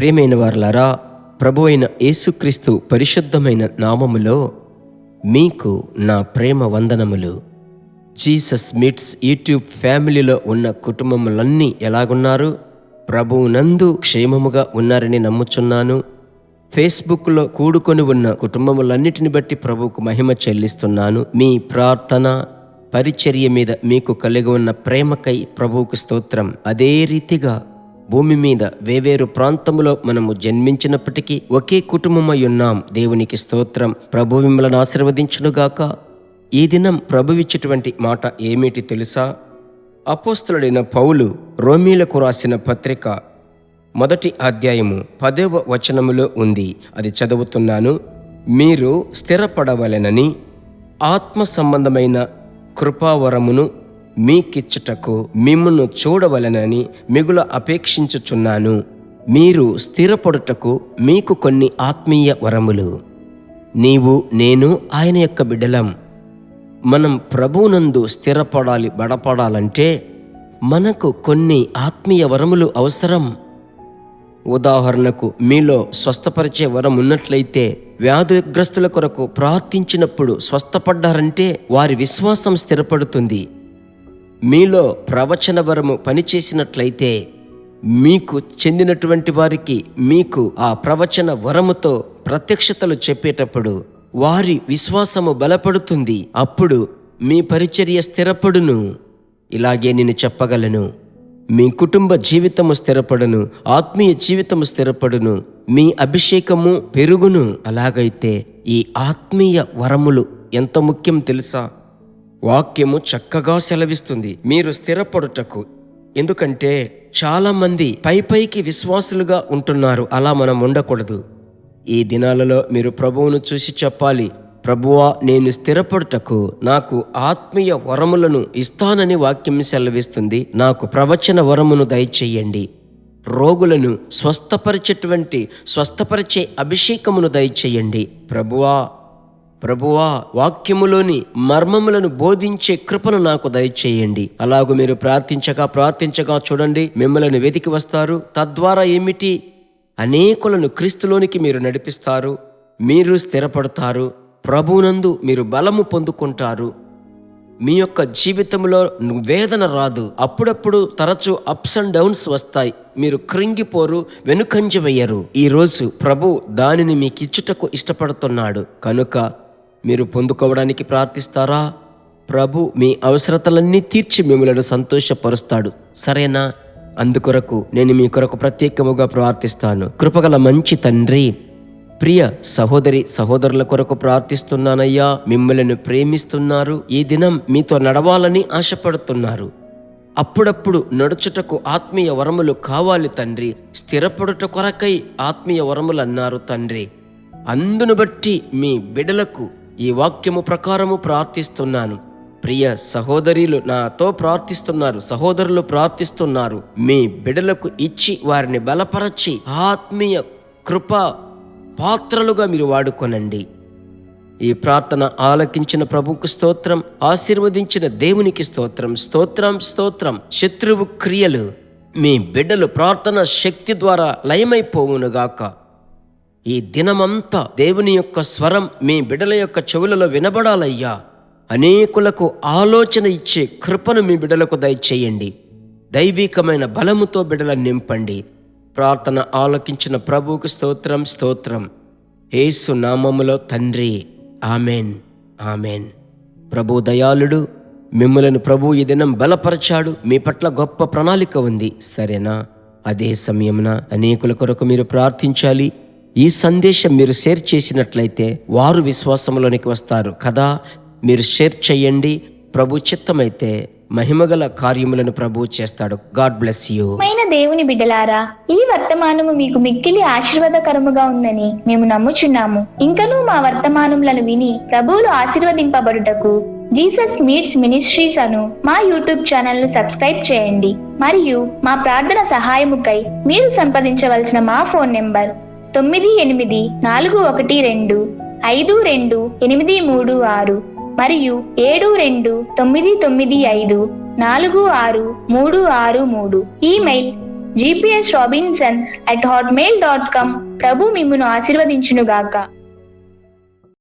ప్రియమైన వారలారా, ప్రభు అయిన యేసుక్రీస్తు పరిశుద్ధమైన నామములో మీకు నా ప్రేమ వందనములు. జీసస్ మీట్స్ యూట్యూబ్ ఫ్యామిలీలో ఉన్న కుటుంబములన్నీ ఎలాగున్నారు? ప్రభువునందు క్షేమముగా ఉన్నారని నమ్ముచున్నాను. ఫేస్బుక్లో కూడుకొని ఉన్న కుటుంబములన్నిటిని బట్టి ప్రభువుకు మహిమ చెల్లిస్తున్నాను. మీ ప్రార్థన పరిచర్య మీద మీకు కలిగి ఉన్న ప్రేమకై ప్రభువుకు స్తోత్రం. అదే రీతిగా భూమి మీద వేవేరు ప్రాంతములో మనము జన్మించినప్పటికీ ఒకే కుటుంబమై ఉన్నాం. దేవునికి స్తోత్రం. ప్రభు మిమ్మల్ని ఆశీర్వదించునుగాక. ఈ దినం ప్రభువిచ్చినటువంటి మాట ఏమిటి తెలుసా? అపోస్తలుడైన పౌలు రోమీలకు రాసిన పత్రిక 1వ అధ్యాయము 10వ వచనములో ఉంది. అది చదువుతున్నాను. మీరు స్థిరపడవలెనని ఆత్మ సంబంధమైన కృపావరమును మీకిచ్చుటకు మిమ్మును చూడవలెనని మిగుల అపేక్షించుచున్నాను. మీరు స్థిరపడుటకు మీకు కొన్ని ఆత్మీయ వరములు. నీవు నేను ఆయన యొక్క బిడ్డలం. మనం ప్రభువునందు స్థిరపడాలి, బడపడాలంటే మనకు కొన్ని ఆత్మీయ వరములు అవసరం. ఉదాహరణకు, మీలో స్వస్థపరిచే వరం ఉన్నట్లయితే వ్యాధిగ్రస్తుల కొరకు ప్రార్థించినప్పుడు స్వస్థపడ్డారంటే వారి విశ్వాసం స్థిరపడుతుంది. మీలో ప్రవచన వరము పనిచేసినట్లయితే మీకు చెందినటువంటి వారికి మీకు ఆ ప్రవచన వరముతో ప్రత్యక్షతలు చెప్పేటప్పుడు వారి విశ్వాసము బలపడుతుంది. అప్పుడు మీ పరిచర్య స్థిరపడును. ఇలాగే నేను చెప్పగలను, మీ కుటుంబ జీవితము స్థిరపడును, ఆత్మీయ జీవితము స్థిరపడును, మీ అభిషేకము పెరుగును. అలాగైతే ఈ ఆత్మీయ వరములు ఎంత ముఖ్యం తెలుసా? వాక్యము చక్కగా సెలవిస్తుంది, మీరు స్థిరపడుటకు. ఎందుకంటే చాలామంది పైకి విశ్వాసులుగా ఉంటున్నారు. అలా మనం ఉండకూడదు. ఈ దినాలలో మీరు ప్రభువును చూసి చెప్పాలి, ప్రభువా, నేను స్థిరపడుటకు నాకు ఆత్మీయ వరములను ఇస్తానని వాక్యం సెలవిస్తుంది. నాకు ప్రవచన వరమును దయచేయండి. రోగులను స్వస్థపరిచే అభిషేకమును దయచేయండి. ప్రభువా, వాక్యములోని మర్మములను బోధించే కృపను నాకు దయచేయండి. అలాగూ మీరు ప్రార్థించగా చూడండి, మిమ్మల్ని వెతికి వస్తారు. తద్వారా ఏమిటి? అనేకులను క్రీస్తులోనికి మీరు నడిపిస్తారు. మీరు స్థిరపడతారు. ప్రభువునందు మీరు బలము పొందుకుంటారు. మీ యొక్క జీవితంలో వేదన రాదు. అప్పుడప్పుడు తరచూ అప్స్ అండ్ డౌన్స్ వస్తాయి. మీరు కృంగిపోరు, వెనుకంజ వేయరు. ఈరోజు ప్రభు దానిని మీకిచ్చుటకు ఇష్టపడుతున్నాడు. కనుక మీరు పొందుకోవడానికి ప్రార్థిస్తారా? ప్రభు మీ అవసరతలన్నీ తీర్చి మిమ్మల్ని సంతోషపరుస్తాడు. సరేనా? అందుకొరకు నేను మీ కొరకు ప్రత్యేకముగా ప్రార్థిస్తాను. కృపగల మంచి తండ్రి, ప్రియ సహోదరుల కొరకు ప్రార్థిస్తున్నానయ్యా. మిమ్మల్ని ప్రేమిస్తున్నారు. ఈ దినం మీతో నడవాలని ఆశపడుతున్నారు. అప్పుడప్పుడు నడుచుటకు ఆత్మీయ వరములు కావాలి తండ్రి. స్థిరపడుట కొరకై ఆత్మీయ వరములు అన్నారు తండ్రి. అందును బట్టి మీ బిడ్డలకు ఈ వాక్యము ప్రకారము ప్రార్థిస్తున్నాను. ప్రియ సహోదరులు నాతో ప్రార్థిస్తున్నారు, సహోదరులు ప్రార్థిస్తున్నారు. మీ బిడ్డలకు ఇచ్చి వారిని బలపరచి ఆత్మీయ కృప పాత్రలుగా మీరు వాడుకొనండి. ఈ ప్రార్థన ఆలకించిన ప్రభువుకు స్తోత్రం, ఆశీర్వదించిన దేవునికి స్తోత్రం. శత్రువు క్రియలు మీ బిడ్డలు ప్రార్థన శక్తి ద్వారా లయమైపోవునుగాక. ఈ దినమంతా దేవుని యొక్క స్వరం మీ బిడ్డల యొక్క చెవులలో వినబడాలయ్యా. అనేకులకు ఆలోచన ఇచ్చే కృపను మీ బిడ్డలకు దయచేయండి. దైవికమైన బలముతో బిడ్డలను నింపండి. ప్రార్థన ఆలకించిన ప్రభువుకు స్తోత్రం. యేసు నామములో తండ్రి, ఆమెన్. ప్రభు దయాళుడు. మిమ్మలను ప్రభు ఈ దినం బలపరచాడు. మీ పట్ల గొప్ప ప్రణాళిక ఉంది. సరేనా? అదే సమయమున అనేకుల కొరకు మీరు ప్రార్థించాలి. ఈ సందేశం మీరు షేర్ చేసినట్లయితే వారు విశ్వాసంలోనికి వస్తారు కదా. మీరు షేర్ చేయండి. ప్రభు చిత్తమైతే మహిమగల కార్యములను ప్రభు చేస్తాడు. God bless you. దేవుని బిడ్డలారా, ఈ వర్తమానము మీకు మిక్కిలి ఆశీర్వాదకరముగా ఉందని మేము నమ్ముచున్నాము. ఇంకనూ మా వర్తమానములను విని ప్రభువులు ఆశీర్వదింపబడుటకు జీసస్ మీట్స్ మినిస్ట్రీస్ అను మా యూట్యూబ్ ఛానల్ ను సబ్స్క్రైబ్ చేయండి. మరియు మా ప్రార్థన సహాయముకై మీరు సంప్రదించవలసిన మా ఫోన్ నెంబర్ 9842525836 మరియు 7299546363. Email gpsrobinson@hotmail.com. ప్రభు మిమ్మును ఆశీర్వదించునుగాక.